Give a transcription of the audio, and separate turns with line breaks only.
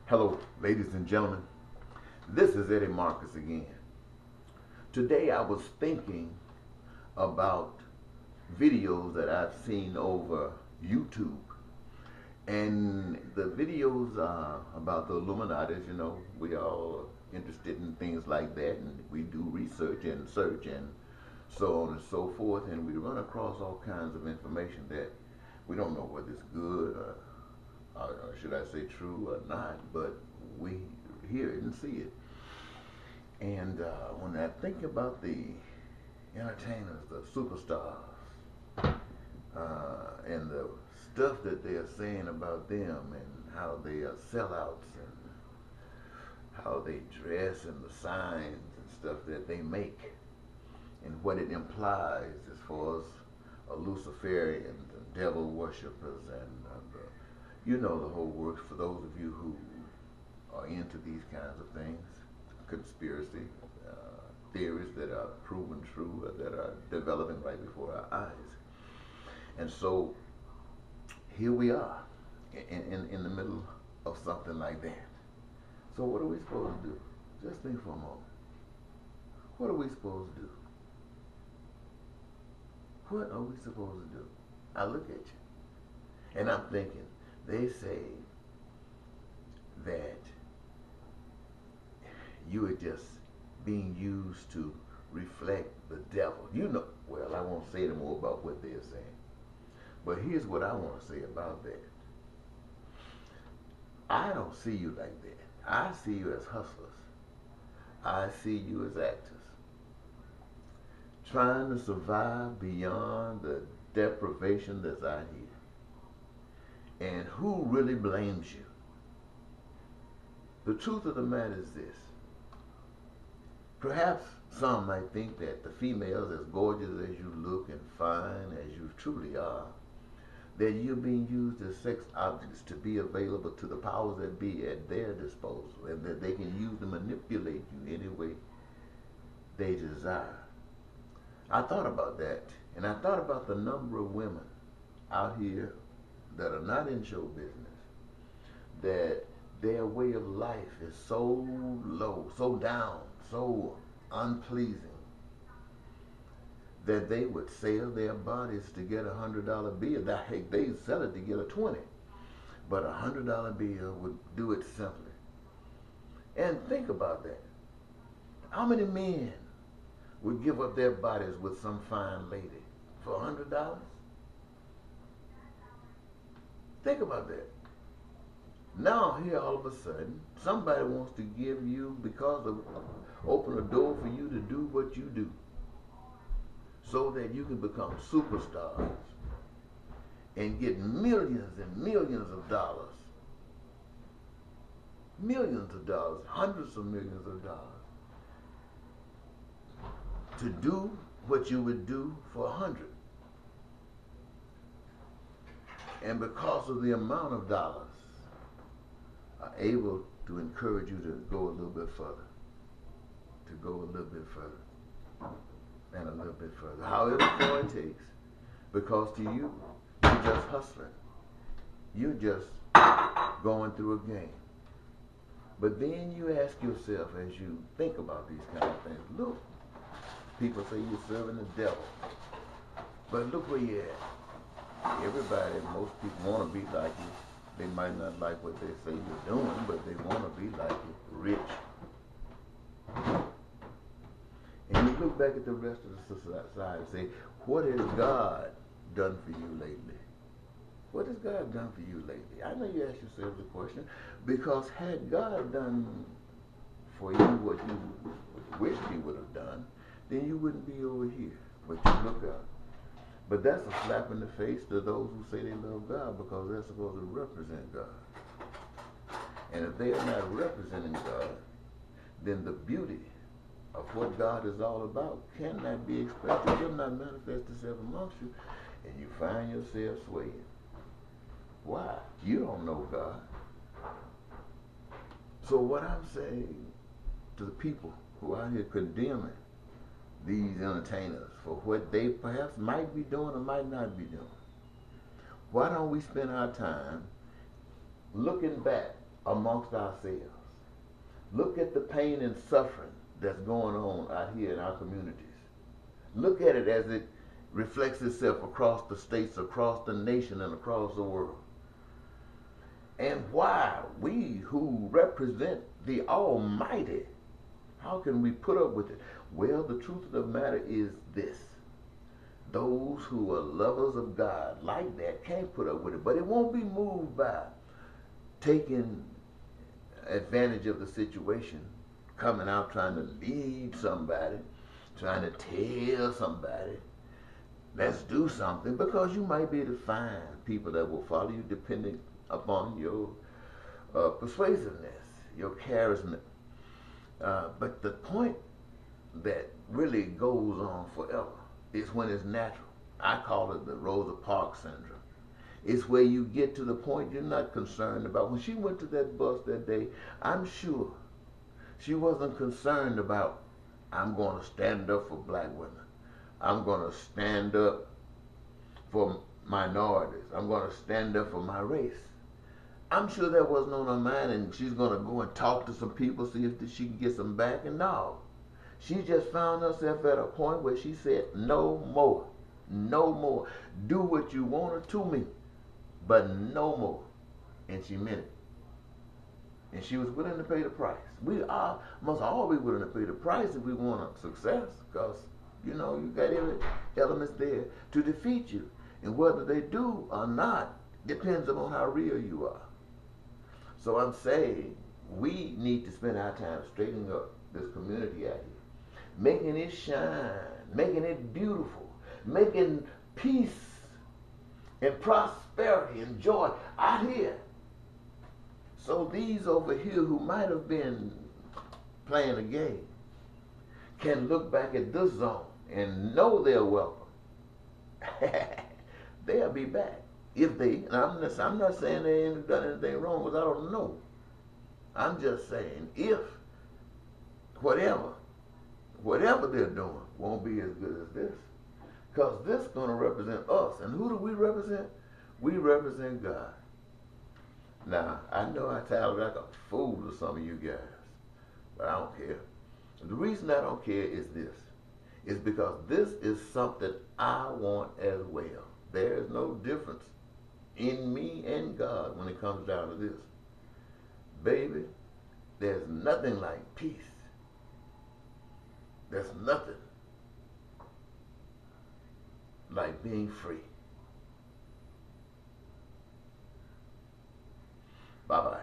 Hello, ladies and gentlemen. This is Eddie Marcus again. Today I was thinking about videos that I've seen over YouTube. And the videos are about the Illuminati. You know, we all are interested in things like that, and we do research and search and so on and so forth, and we run across all kinds of information that we don't know whether it's good or should I say true or not, but we hear it and see it. And when I think about the entertainers, the superstars, and the stuff that they are saying about them and how they are sellouts and how they dress and the signs and stuff that they make and what it implies as far as a Luciferian, the devil worshippers, and the whole works. For those of you who are into these kinds of things, conspiracy theories that are proven true, that are developing right before our eyes. And so here we are in the middle of something like that. So what are we supposed to do? Just think for a moment. What are we supposed to do? What are we supposed to do? I look at you and I'm thinking, they say that you are just being used to reflect the devil. Well, I won't say any more about what they're saying. But here's what I want to say about that. I don't see you like that. I see you as hustlers. I see you as actors, trying to survive beyond the deprivation that's out here. And who really blames you? The truth of the matter is this. Perhaps some might think that the females, as gorgeous as you look and fine as you truly are, that you're being used as sex objects to be available to the powers that be at their disposal, and that they can use to manipulate you any way they desire. I thought about that, and I thought about the number of women out here that are not in show business, that their way of life is so low, so down, so unpleasing, that they would sell their bodies to get $100 bill. Heck, they sell it to get a 20, but $100 bill would do it simply. And think about that. How many men would give up their bodies with some fine lady for $100? Think about that. Now here all of a sudden, somebody wants to give you, because of open a door for you to do what you do, so that you can become superstars and get millions and millions of dollars. Millions of dollars, hundreds of millions of dollars, to do what you would do for 100. And because of the amount of dollars, are able to encourage you to go a little bit further, to go a little bit further, and a little bit further, however far it takes, because to you, you're just hustling. You're just going through a game. But then you ask yourself, as you think about these kind of things, look, people say you're serving the devil, but look where you're at. Everybody, most people want to be like you. They might not like what they say you're doing, but they want to be like you, rich. And you look back at the rest of the society and say, what has God done for you lately? What has God done for you lately? I know you ask yourself the question, because had God done for you what you wished he would have done, then you wouldn't be over here. But you look up. But that's a slap in the face to those who say they love God, because they're supposed to represent God. And if they are not representing God, then the beauty of what God is all about cannot be expressed. It will not manifest itself amongst you, and you find yourself swaying. Why? You don't know God. So what I'm saying to the people who are out here condemning these entertainers for what they perhaps might be doing or might not be doing, why don't we spend our time looking back amongst ourselves. Look at the pain and suffering that's going on out here in our communities. Look at it as it reflects itself across the states, across the nation, and across the world. And why we who represent the Almighty, how can we put up with it? Well, the truth of the matter is this. Those who are lovers of God like that can't put up with it, but it won't be moved by taking advantage of the situation, coming out trying to lead somebody, trying to tell somebody, let's do something, because you might be able to find people that will follow you depending upon your persuasiveness, your charisma. But the point that really goes on forever is when it's natural. I call it the Rosa Parks syndrome. It's where you get to the point you're not concerned about. When she went to that bus that day, I'm sure she wasn't concerned about, I'm going to stand up for black women. I'm going to stand up for minorities. I'm going to stand up for my race. I'm sure that wasn't on her mind, and she's going to go and talk to some people, see if she can get some back. And no, she just found herself at a point where she said, no more, no more. Do what you want to me, but no more. And she meant it. And she was willing to pay the price. We must all be willing to pay the price if we want a success, because, you know, you got every element there to defeat you. And whether they do or not depends upon how real you are. So I'm saying we need to spend our time straightening up this community out here, making it shine, making it beautiful, making peace and prosperity and joy out here. So these over here who might have been playing a game can look back at this zone and know they're welcome. They'll be back. If they, and I'm not saying they ain't done anything wrong, because I don't know. I'm just saying if whatever they're doing won't be as good as this, because this is going to represent us. And who do we represent? We represent God. Now, I know I sound like a fool to some of you guys, but I don't care. The reason I don't care is this. It's because this is something I want as well. There is no difference in me and God when it comes down to this. Baby, there's nothing like peace. There's nothing like being free. Bye-bye.